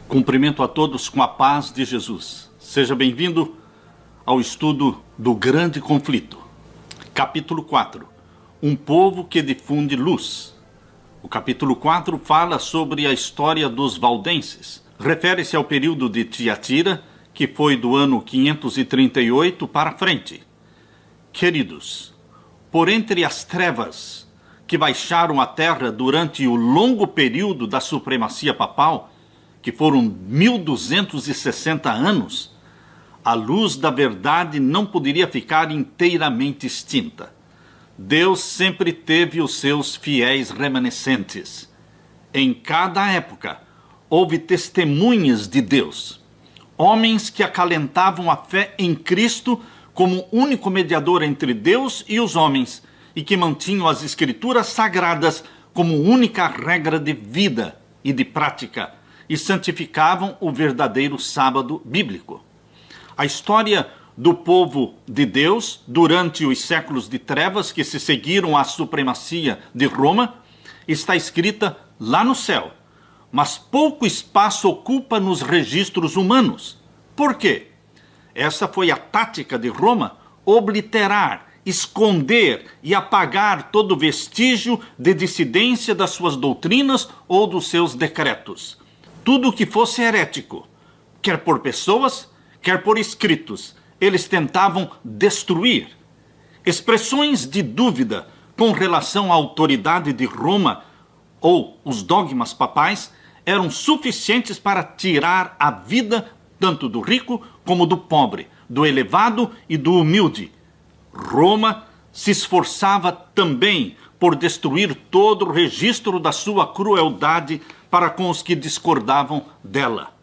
Cumprimento a todos com a paz de Jesus. Seja bem-vindo ao estudo do Grande Conflito. Capítulo 4. Um povo que difunde luz. O capítulo 4 fala sobre a história dos valdenses. Refere-se ao período de Tiatira, que foi do ano 538 para frente. Queridos, por entre as trevas que baixaram a terra durante o longo período da supremacia papal, que foram 1260 anos, a luz da verdade não poderia ficar inteiramente extinta. Deus sempre teve os seus fiéis remanescentes. Em cada época, houve testemunhas de Deus, homens que acalentavam a fé em Cristo como único mediador entre Deus e os homens, e que mantinham as Escrituras sagradas como única regra de vida e de prática, e santificavam o verdadeiro sábado bíblico. A história do povo de Deus durante os séculos de trevas que se seguiram à supremacia de Roma está escrita lá no céu, mas pouco espaço ocupa nos registros humanos. Por quê? Essa foi a tática de Roma: obliterar, esconder e apagar todo vestígio de dissidência das suas doutrinas ou dos seus decretos. Tudo que fosse herético, quer por pessoas, quer por escritos, eles tentavam destruir. Expressões de dúvida com relação à autoridade de Roma ou os dogmas papais eram suficientes para tirar a vida tanto do rico como do pobre, do elevado e do humilde. Roma se esforçava também por destruir todo o registro da sua crueldade para com os que discordavam dela.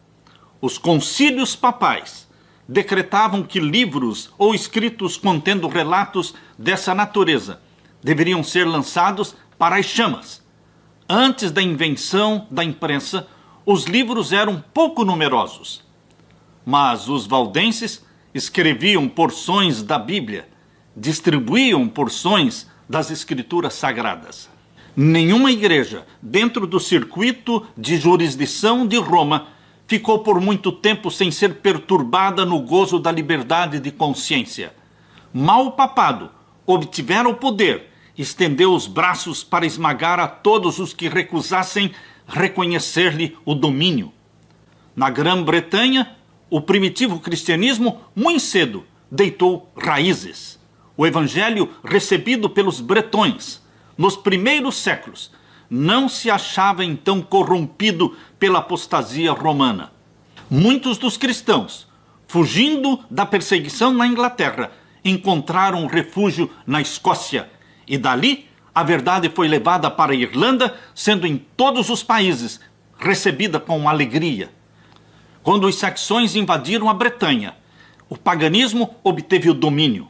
Os concílios papais decretavam que livros ou escritos contendo relatos dessa natureza deveriam ser lançados para as chamas. Antes da invenção da imprensa, os livros eram pouco numerosos, mas os valdenses escreviam porções da Bíblia, distribuíam porções das Escrituras sagradas. Nenhuma igreja dentro do circuito de jurisdição de Roma ficou por muito tempo sem ser perturbada no gozo da liberdade de consciência. Mal o papado obtivera o poder, estendeu os braços para esmagar a todos os que recusassem reconhecer-lhe o domínio. Na Grã-Bretanha, o primitivo cristianismo muito cedo deitou raízes. O evangelho recebido pelos bretões nos primeiros séculos não se achava então corrompido pela apostasia romana. Muitos dos cristãos, fugindo da perseguição na Inglaterra, encontraram refúgio na Escócia, e dali a verdade foi levada para a Irlanda, sendo em todos os países recebida com alegria. Quando os saxões invadiram a Bretanha, o paganismo obteve o domínio.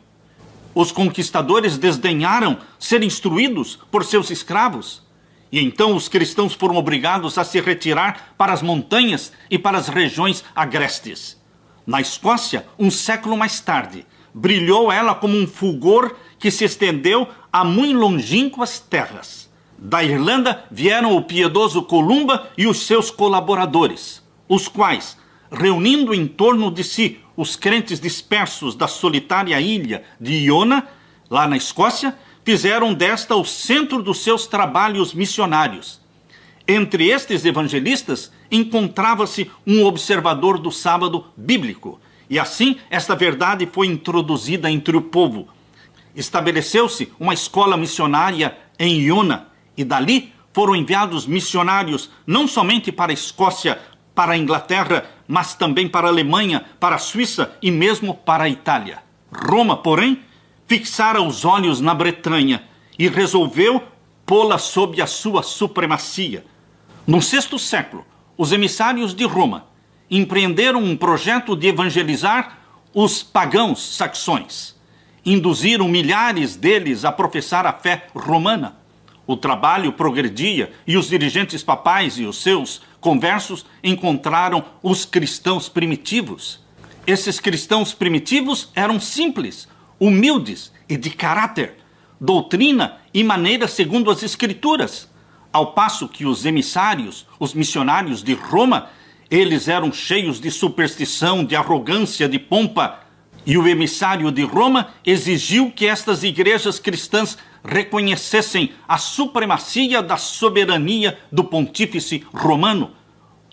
Os conquistadores desdenharam ser instruídos por seus escravos, e então os cristãos foram obrigados a se retirar para as montanhas e para as regiões agrestes. Na Escócia, um século mais tarde, brilhou ela como um fulgor que se estendeu a muito longínquas terras. Da Irlanda vieram o piedoso Columba e os seus colaboradores, os quais, reunindo em torno de si os crentes dispersos da solitária ilha de Iona, lá na Escócia, fizeram desta o centro dos seus trabalhos missionários. Entre estes evangelistas encontrava-se um observador do sábado bíblico, e assim esta verdade foi introduzida entre o povo. Estabeleceu-se uma escola missionária em Iona, e dali foram enviados missionários não somente para a Escócia, para a Inglaterra, mas também para a Alemanha, para a Suíça e mesmo para a Itália. Roma, porém, fixara os olhos na Bretanha e resolveu pô-la sob a sua supremacia. No VI século, os emissários de Roma empreenderam um projeto de evangelizar os pagãos saxões. Induziram milhares deles a professar a fé romana. O trabalho progredia e os dirigentes papais e os seus conversos encontraram os cristãos primitivos. Esses cristãos primitivos eram simples, humildes e de caráter, doutrina e maneira segundo as Escrituras, ao passo que os emissários, os missionários de Roma, Eles eram cheios de superstição, de arrogância, de pompa. E o emissário de Roma exigiu que estas igrejas cristãs reconhecessem a supremacia da soberania do pontífice romano.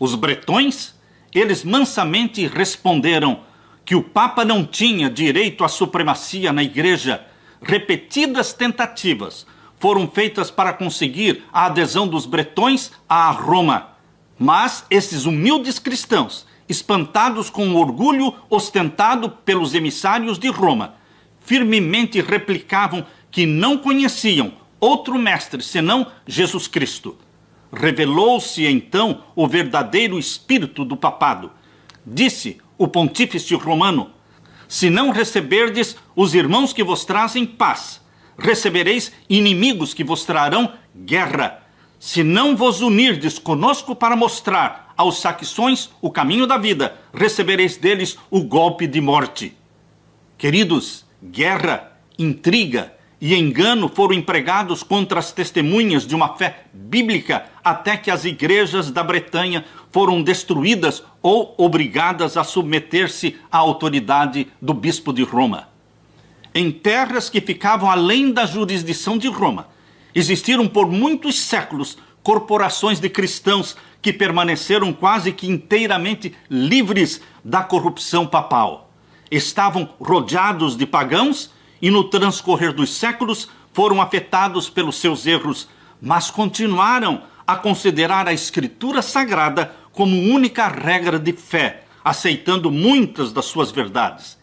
Os bretões, eles mansamente responderam que o Papa não tinha direito à supremacia na igreja. Repetidas tentativas foram feitas para conseguir a adesão dos bretões a Roma. Mas esses humildes cristãos, espantados com o orgulho ostentado pelos emissários de Roma, firmemente replicavam que não conheciam outro mestre senão Jesus Cristo. Revelou-se então o verdadeiro espírito do papado. Disse o pontífice romano: se não receberdes os irmãos que vos trazem paz, recebereis inimigos que vos trarão guerra. Se não vos unirdes conosco para mostrar aos saxões o caminho da vida, recebereis deles o golpe de morte. Queridos, guerra, intriga e engano foram empregados contra as testemunhas de uma fé bíblica até que as igrejas da Bretanha foram destruídas ou obrigadas a submeter-se à autoridade do bispo de Roma. Em terras que ficavam além da jurisdição de Roma, existiram por muitos séculos corporações de cristãos que permaneceram quase que inteiramente livres da corrupção papal. Estavam rodeados de pagãos e no transcorrer dos séculos foram afetados pelos seus erros, mas continuaram a considerar a Escritura Sagrada como única regra de fé, aceitando muitas das suas verdades.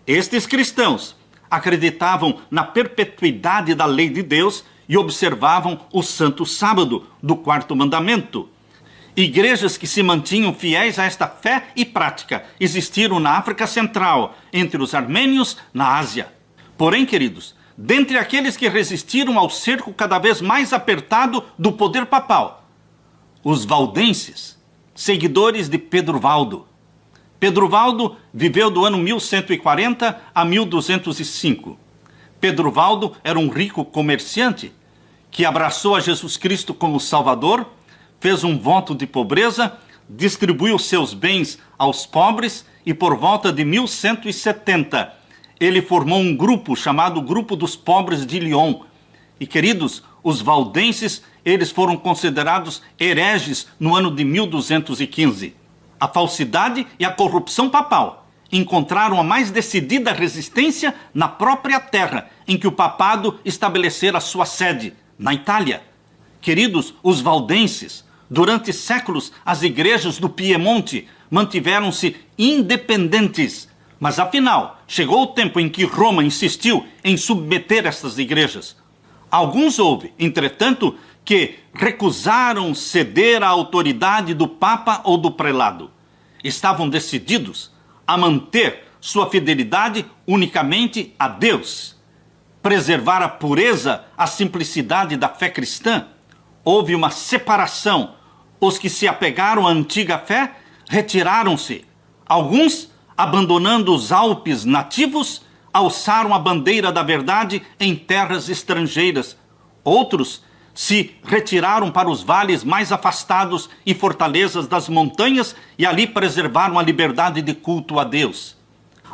Estes cristãos acreditavam na perpetuidade da lei de Deus e observavam o Santo Sábado do quarto mandamento. Igrejas que se mantinham fiéis a esta fé e prática existiram na África Central, entre os armênios na Ásia. Porém, queridos, dentre aqueles que resistiram ao cerco cada vez mais apertado do poder papal, os valdenses, seguidores de Pedro Valdo. Pedro Valdo viveu do ano 1140 a 1205. Pedro Valdo era um rico comerciante que abraçou a Jesus Cristo como Salvador, fez um voto de pobreza, distribuiu seus bens aos pobres e por volta de 1170 ele formou um grupo chamado Grupo dos Pobres de Lyon. E queridos, os valdenses, eles foram considerados hereges no ano de 1215. A falsidade e a corrupção papal encontraram a mais decidida resistência na própria terra em que o papado estabelecera sua sede, na Itália. Queridos, os valdenses, durante séculos as igrejas do Piemonte mantiveram-se independentes, mas afinal chegou o tempo em que Roma insistiu em submeter estas igrejas. Alguns houve, entretanto, que recusaram ceder à autoridade do Papa ou do prelado. Estavam decididos a manter sua fidelidade unicamente a Deus, preservar a pureza, a simplicidade da fé cristã. Houve uma separação. Os que se apegaram à antiga fé retiraram-se. Alguns, abandonando os Alpes nativos, alçaram a bandeira da verdade em terras estrangeiras. Outros se retiraram para os vales mais afastados e fortalezas das montanhas e ali preservaram a liberdade de culto a Deus.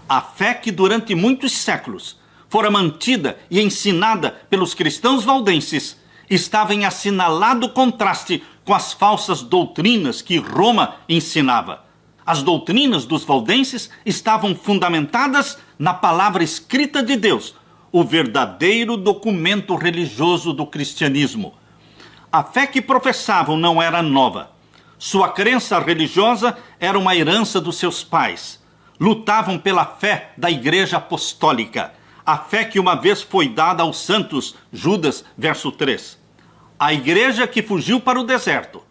A fé que durante muitos séculos fora mantida e ensinada pelos cristãos valdenses estava em assinalado contraste com as falsas doutrinas que Roma ensinava. As doutrinas dos valdenses estavam fundamentadas na palavra escrita de Deus, o verdadeiro documento religioso do cristianismo. A fé que professavam não era nova. Sua crença religiosa era uma herança dos seus pais. Lutavam pela fé da Igreja Apostólica, a fé que uma vez foi dada aos santos, Judas, verso 3. A igreja que fugiu para o deserto,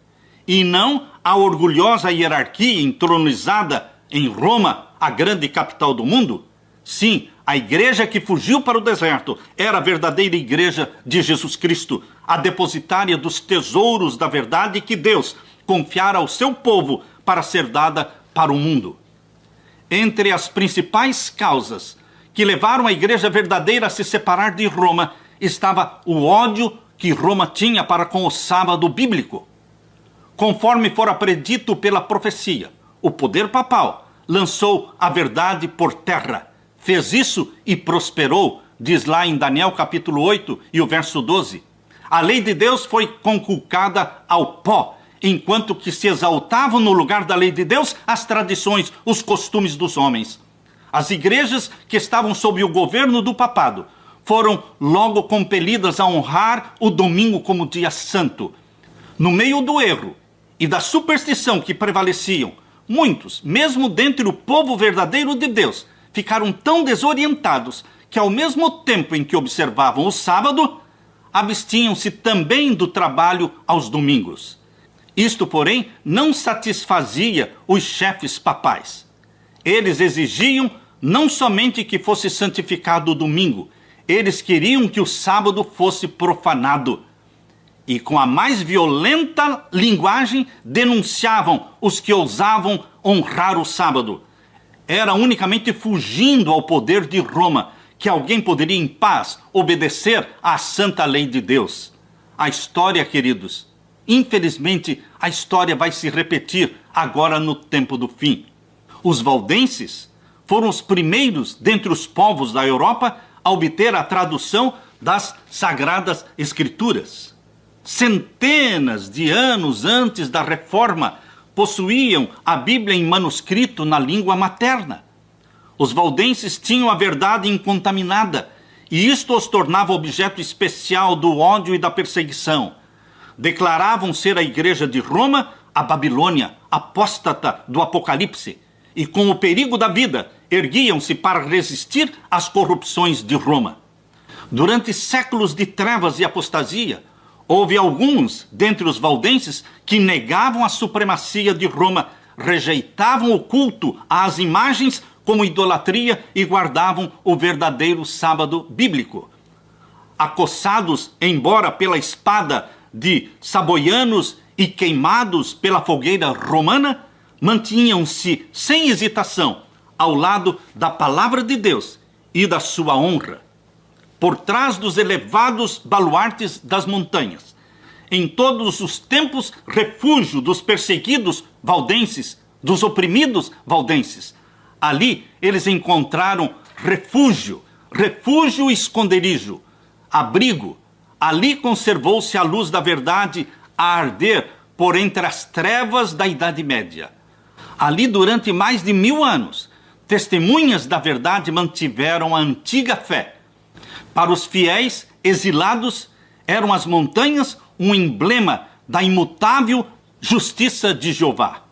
e não a orgulhosa hierarquia entronizada em Roma, a grande capital do mundo. Sim, a igreja que fugiu para o deserto era a verdadeira igreja de Jesus Cristo, a depositária dos tesouros da verdade que Deus confiara ao seu povo para ser dada para o mundo. Entre as principais causas que levaram a igreja verdadeira a se separar de Roma estava o ódio que Roma tinha para com o sábado bíblico. Conforme fora predito pela profecia, o poder papal lançou a verdade por terra. Fez isso e prosperou, diz lá em Daniel capítulo 8 e o verso 12. A lei de Deus foi conculcada ao pó, enquanto que se exaltavam no lugar da lei de Deus as tradições, os costumes dos homens. As igrejas que estavam sob o governo do papado foram logo compelidas a honrar o domingo como dia santo. No meio do erro e da superstição que prevaleciam, muitos, mesmo dentre o povo verdadeiro de Deus, ficaram tão desorientados que ao mesmo tempo em que observavam o sábado, abstinham-se também do trabalho aos domingos. Isto, porém, não satisfazia os chefes papais. Eles exigiam não somente que fosse santificado o domingo, eles queriam que o sábado fosse profanado. E com a mais violenta linguagem denunciavam os que ousavam honrar o sábado. Era unicamente fugindo ao poder de Roma que alguém poderia em paz obedecer à santa lei de Deus. A história, queridos, infelizmente a história vai se repetir agora no tempo do fim. Os valdenses foram os primeiros dentre os povos da Europa a obter a tradução das Sagradas Escrituras. Centenas de anos antes da Reforma, possuíam a Bíblia em manuscrito na língua materna. Os valdenses tinham a verdade incontaminada, e isto os tornava objeto especial do ódio e da perseguição. Declaravam ser a igreja de Roma a Babilônia, apóstata do Apocalipse, e com o perigo da vida, erguiam-se para resistir às corrupções de Roma. Durante séculos de trevas e apostasia, houve alguns dentre os valdenses que negavam a supremacia de Roma, rejeitavam o culto às imagens como idolatria e guardavam o verdadeiro sábado bíblico. Acossados, embora pela espada de saboianos e queimados pela fogueira romana, mantinham-se sem hesitação ao lado da palavra de Deus e da sua honra. Por trás dos elevados baluartes das montanhas, em todos os tempos, refúgio dos perseguidos valdenses, dos oprimidos valdenses. Ali eles encontraram refúgio e esconderijo, abrigo. Ali conservou-se a luz da verdade a arder por entre as trevas da Idade Média. Ali, durante mais de 1000 anos, testemunhas da verdade mantiveram a antiga fé. Para os fiéis exilados, eram as montanhas um emblema da imutável justiça de Jeová.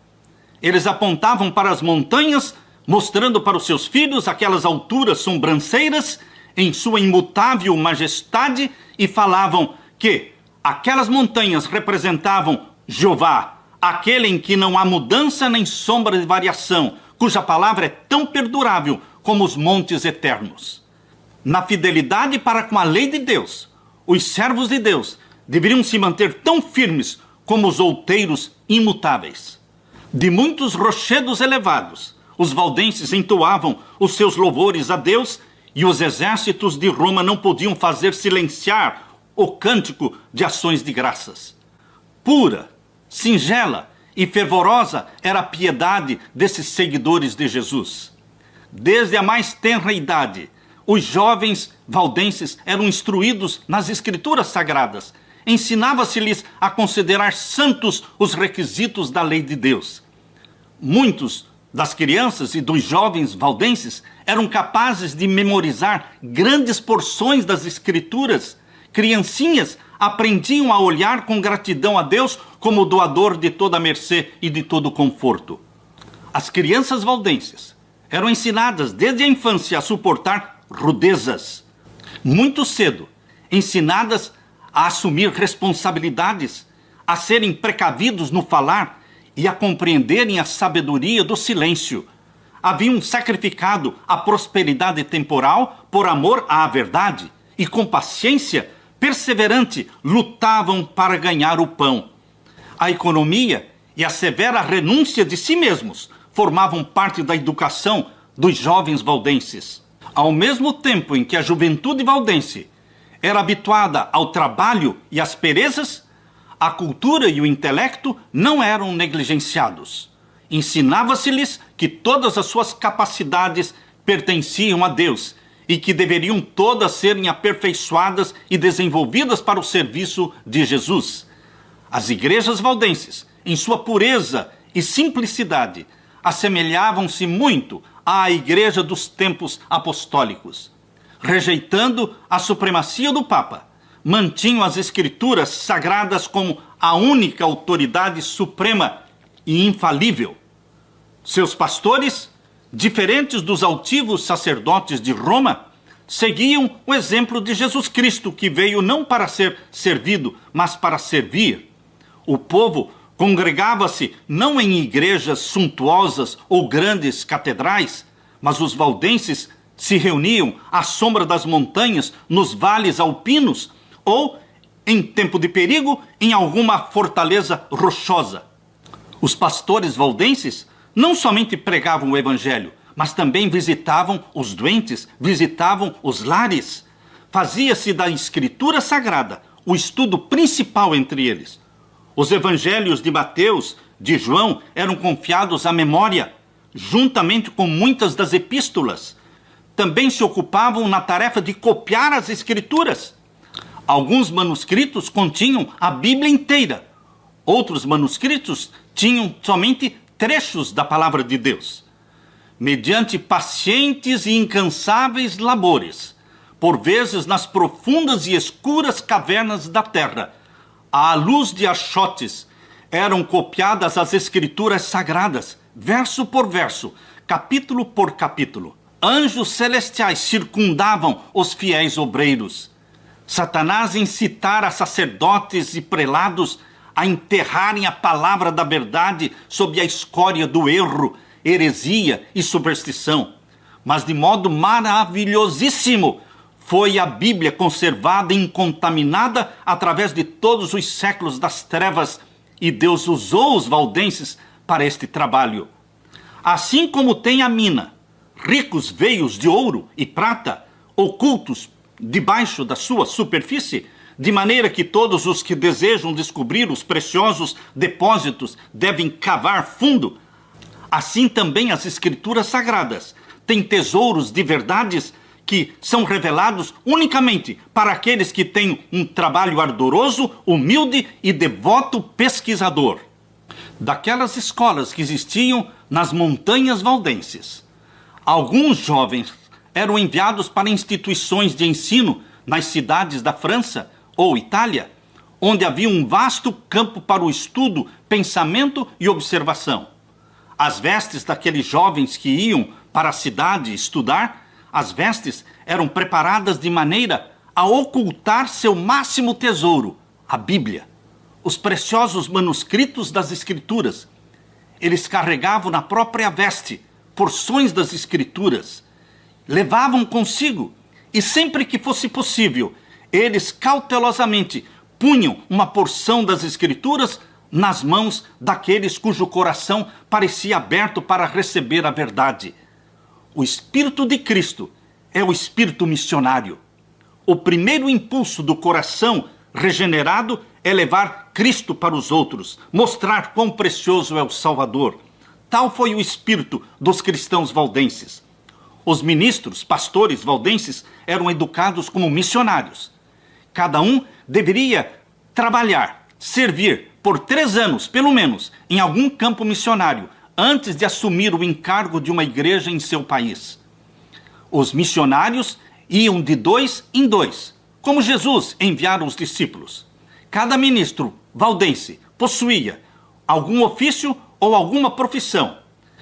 Eles apontavam para as montanhas, mostrando para os seus filhos aquelas alturas sobranceiras em sua imutável majestade, e falavam que aquelas montanhas representavam Jeová, aquele em que não há mudança nem sombra de variação, cuja palavra é tão perdurável como os montes eternos. Na fidelidade para com a lei de Deus, os servos de Deus deveriam se manter tão firmes como os outeiros imutáveis. De muitos rochedos elevados, os valdenses entoavam os seus louvores a Deus, e os exércitos de Roma não podiam fazer silenciar o cântico de ações de graças. Pura, singela e fervorosa era a piedade desses seguidores de Jesus. Desde a mais tenra idade, os jovens valdenses eram instruídos nas escrituras sagradas. Ensinava-se-lhes a considerar santos os requisitos da lei de Deus. Muitos das crianças e dos jovens valdenses eram capazes de memorizar grandes porções das escrituras. Criancinhas aprendiam a olhar com gratidão a Deus como doador de toda a mercê e de todo o conforto. As crianças valdenses eram ensinadas desde a infância a suportar rudezas. Muito cedo, ensinadas a assumir responsabilidades, a serem precavidos no falar e a compreenderem a sabedoria do silêncio. Haviam sacrificado a prosperidade temporal por amor à verdade e, com paciência perseverante, lutavam para ganhar o pão. A economia e a severa renúncia de si mesmos formavam parte da educação dos jovens valdenses. Ao mesmo tempo em que a juventude valdense era habituada ao trabalho e às perezas, a cultura e o intelecto não eram negligenciados. Ensinava-se-lhes que todas as suas capacidades pertenciam a Deus e que deveriam todas serem aperfeiçoadas e desenvolvidas para o serviço de Jesus. As igrejas valdenses, em sua pureza e simplicidade, assemelhavam-se muito à igreja dos tempos apostólicos. Rejeitando a supremacia do Papa, mantinham as escrituras sagradas como a única autoridade suprema e infalível. Seus pastores, diferentes dos altivos sacerdotes de Roma, seguiam o exemplo de Jesus Cristo, que veio não para ser servido, mas para servir. O povo congregava-se não em igrejas suntuosas ou grandes catedrais, mas os valdenses se reuniam à sombra das montanhas, nos vales alpinos, ou, em tempo de perigo, em alguma fortaleza rochosa. Os pastores valdenses não somente pregavam o evangelho, mas também visitavam os doentes, visitavam os lares. Fazia-se da Escritura Sagrada o estudo principal entre eles. Os evangelhos de Mateus, de João, eram confiados à memória, juntamente com muitas das epístolas. Também se ocupavam na tarefa de copiar as Escrituras. Alguns manuscritos continham a Bíblia inteira. Outros manuscritos tinham somente trechos da palavra de Deus. Mediante pacientes e incansáveis labores, por vezes nas profundas e escuras cavernas da terra, à luz de achotes, eram copiadas as escrituras sagradas, verso por verso, capítulo por capítulo. Anjos celestiais circundavam os fiéis obreiros. Satanás incitara sacerdotes e prelados a enterrarem a palavra da verdade sob a escória do erro, heresia e superstição. Mas de modo maravilhosíssimo foi a Bíblia conservada e incontaminada através de todos os séculos das trevas, e Deus usou os valdenses para este trabalho. Assim como tem a mina, ricos veios de ouro e prata, ocultos debaixo da sua superfície, de maneira que todos os que desejam descobrir os preciosos depósitos devem cavar fundo, assim também as Escrituras Sagradas têm tesouros de verdades que são revelados unicamente para aqueles que têm um trabalho ardoroso, humilde e devoto pesquisador. Daquelas escolas que existiam nas montanhas valdenses, alguns jovens eram enviados para instituições de ensino nas cidades da França ou Itália, onde havia um vasto campo para o estudo, pensamento e observação. As vestes daqueles jovens que iam para a cidade estudar, as vestes eram preparadas de maneira a ocultar seu máximo tesouro, a Bíblia, os preciosos manuscritos das Escrituras. Eles carregavam na própria veste porções das Escrituras, levavam consigo, e sempre que fosse possível, eles cautelosamente punham uma porção das Escrituras nas mãos daqueles cujo coração parecia aberto para receber a verdade. O Espírito de Cristo é o Espírito missionário. O primeiro impulso do coração regenerado é levar Cristo para os outros, mostrar quão precioso é o Salvador. Tal foi o espírito dos cristãos valdenses. Os ministros, pastores valdenses eram educados como missionários. Cada um deveria trabalhar, servir por 3 anos, pelo menos, em algum campo missionário, antes de assumir o encargo de uma igreja em seu país. Os missionários iam de 2 em 2, como Jesus enviara os discípulos. Cada ministro valdense possuía algum ofício ou alguma profissão.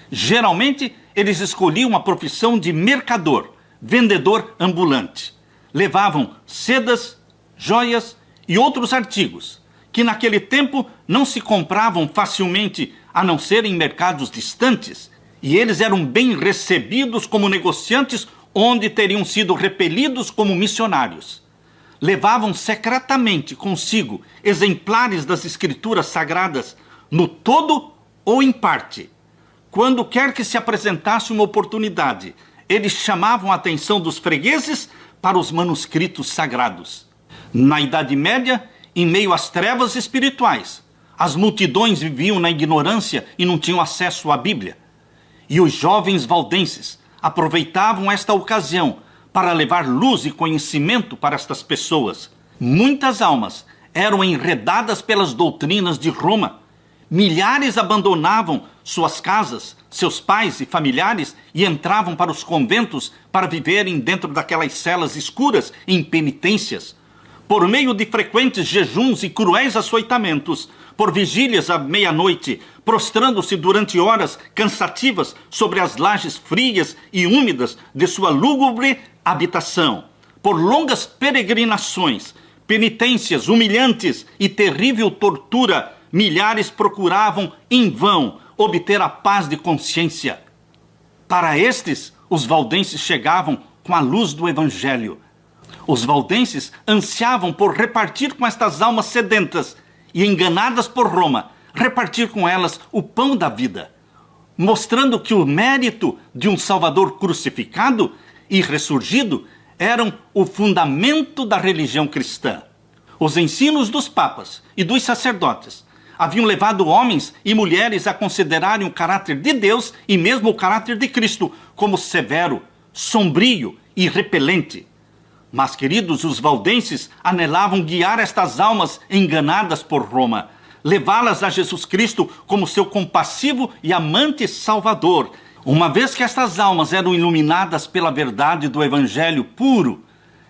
Geralmente, eles escolhiam a profissão de mercador, vendedor ambulante. Levavam sedas, joias e outros artigos, que naquele tempo não se compravam facilmente, a não ser em mercados distantes, e eles eram bem recebidos como negociantes, onde teriam sido repelidos como missionários. Levavam secretamente consigo exemplares das Escrituras Sagradas, no todo ou em parte. Quando quer que se apresentasse uma oportunidade, eles chamavam a atenção dos fregueses para os manuscritos sagrados. Na Idade Média, em meio às trevas espirituais, As multidões viviam na ignorância e não tinham acesso à Bíblia. E os jovens valdenses aproveitavam esta ocasião para levar luz e conhecimento para estas pessoas. Muitas almas eram enredadas pelas doutrinas de Roma. Milhares abandonavam suas casas, seus pais e familiares e entravam para os conventos para viverem dentro daquelas celas escuras em penitências. Por meio de frequentes jejuns e cruéis açoitamentos, por vigílias à meia-noite, prostrando-se durante horas cansativas sobre as lajes frias e úmidas de sua lúgubre habitação, por longas peregrinações, penitências humilhantes e terrível tortura, milhares procuravam em vão obter a paz de consciência. Para estes, os valdenses chegavam com a luz do Evangelho. Os valdenses ansiavam por repartir com estas almas sedentas e enganadas por Roma, repartir com elas o pão da vida, mostrando que o mérito de um Salvador crucificado e ressurgido eram o fundamento da religião cristã. Os ensinos dos papas e dos sacerdotes haviam levado homens e mulheres a considerarem o caráter de Deus e mesmo o caráter de Cristo como severo, sombrio e repelente. Mas, queridos, os valdenses anelavam guiar estas almas enganadas por Roma, levá-las a Jesus Cristo como seu compassivo e amante Salvador. Uma vez que estas almas eram iluminadas pela verdade do Evangelho puro,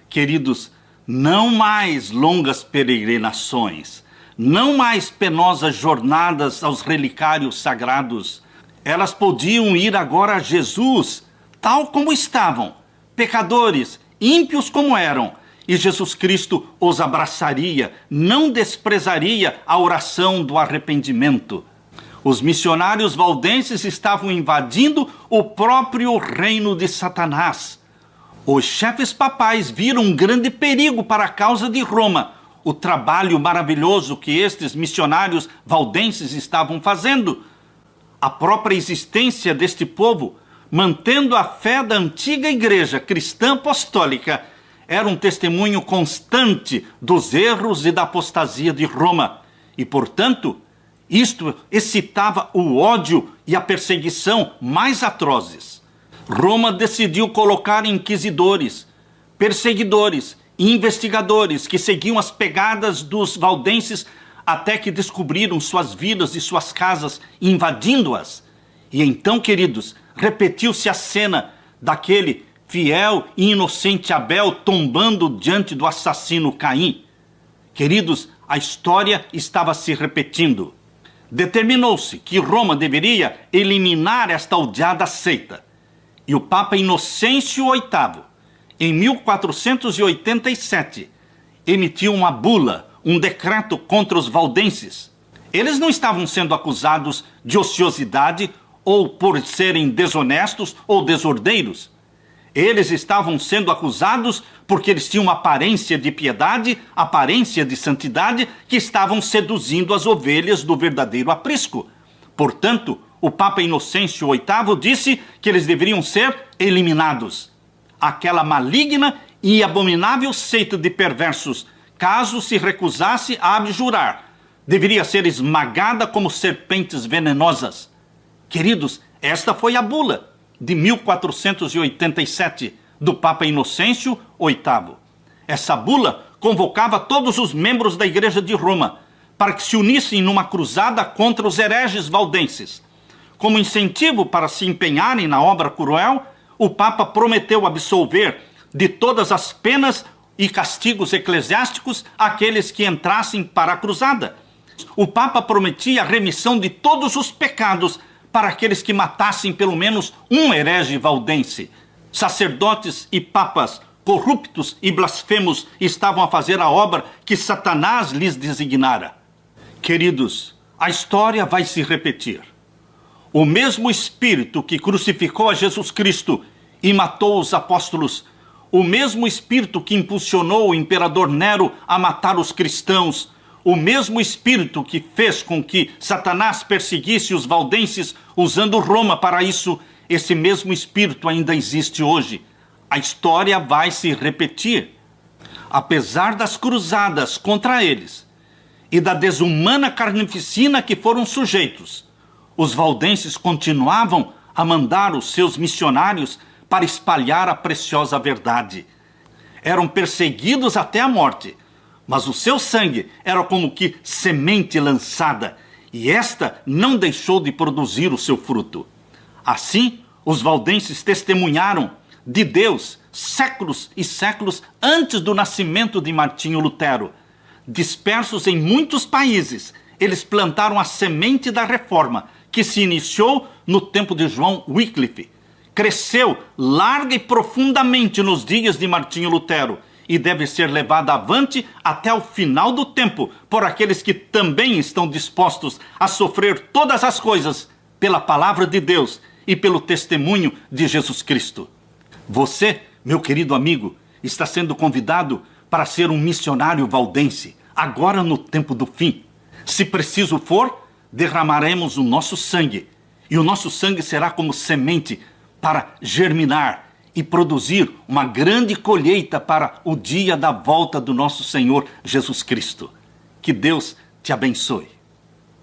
queridos, não mais longas peregrinações, não mais penosas jornadas aos relicários sagrados. Elas podiam ir agora a Jesus, tal como estavam, pecadores, ímpios como eram, e Jesus Cristo os abraçaria, não desprezaria a oração do arrependimento. Os missionários valdenses estavam invadindo o próprio reino de Satanás. Os chefes papais viram um grande perigo para a causa de Roma, o trabalho maravilhoso que estes missionários valdenses estavam fazendo. A própria existência deste povo, mantendo a fé da antiga igreja cristã apostólica, era um testemunho constante dos erros e da apostasia de Roma. E, portanto, isto excitava o ódio e a perseguição mais atrozes. Roma decidiu colocar inquisidores, perseguidores e investigadores que seguiam as pegadas dos valdenses até que descobriram suas vilas e suas casas, invadindo-as. E então, queridos, repetiu-se a cena daquele fiel e inocente Abel tombando diante do assassino Caim. Queridos, a história estava se repetindo. Determinou-se que Roma deveria eliminar esta odiada seita. E o Papa Inocêncio VIII, em 1487, emitiu uma bula, um decreto contra os valdenses. Eles não estavam sendo acusados de ociosidade ou por serem desonestos ou desordeiros. Eles estavam sendo acusados porque eles tinham uma aparência de piedade, aparência de santidade, que estavam seduzindo as ovelhas do verdadeiro aprisco. Portanto, o Papa Inocêncio VIII disse que eles deveriam ser eliminados. Aquela maligna e abominável seita de perversos, caso se recusasse a abjurar, deveria ser esmagada como serpentes venenosas. Queridos, esta foi a bula de 1487 do Papa Inocêncio VIII. Essa bula convocava todos os membros da Igreja de Roma para que se unissem numa cruzada contra os hereges valdenses. Como incentivo para se empenharem na obra cruel, o Papa prometeu absolver de todas as penas e castigos eclesiásticos aqueles que entrassem para a cruzada. O Papa prometia a remissão de todos os pecados para aqueles que matassem pelo menos um herege valdense. Sacerdotes e papas corruptos e blasfemos estavam a fazer a obra que Satanás lhes designara. Queridos, a história vai se repetir. O mesmo Espírito que crucificou a Jesus Cristo e matou os apóstolos, o mesmo Espírito que impulsionou o imperador Nero a matar os cristãos, o mesmo Espírito que fez com que Satanás perseguisse os valdenses usando Roma para isso, esse mesmo Espírito ainda existe hoje. A história vai se repetir. Apesar das cruzadas contra eles e da desumana carnificina a que foram sujeitos, os valdenses continuavam a mandar os seus missionários para espalhar a preciosa verdade. Eram perseguidos até a morte, mas o seu sangue era como que semente lançada, e esta não deixou de produzir o seu fruto. Assim, os valdenses testemunharam de Deus séculos e séculos antes do nascimento de Martinho Lutero. Dispersos em muitos países, eles plantaram a semente da reforma, que se iniciou no tempo de João Wycliffe. Cresceu larga e profundamente nos dias de Martinho Lutero e deve ser levada avante até o final do tempo por aqueles que também estão dispostos a sofrer todas as coisas pela palavra de Deus e pelo testemunho de Jesus Cristo. Você, meu querido amigo, está sendo convidado para ser um missionário valdense, agora no tempo do fim. Se preciso for, derramaremos o nosso sangue, e o nosso sangue será como semente para germinar e produzir uma grande colheita para o dia da volta do nosso Senhor Jesus Cristo. Que Deus te abençoe.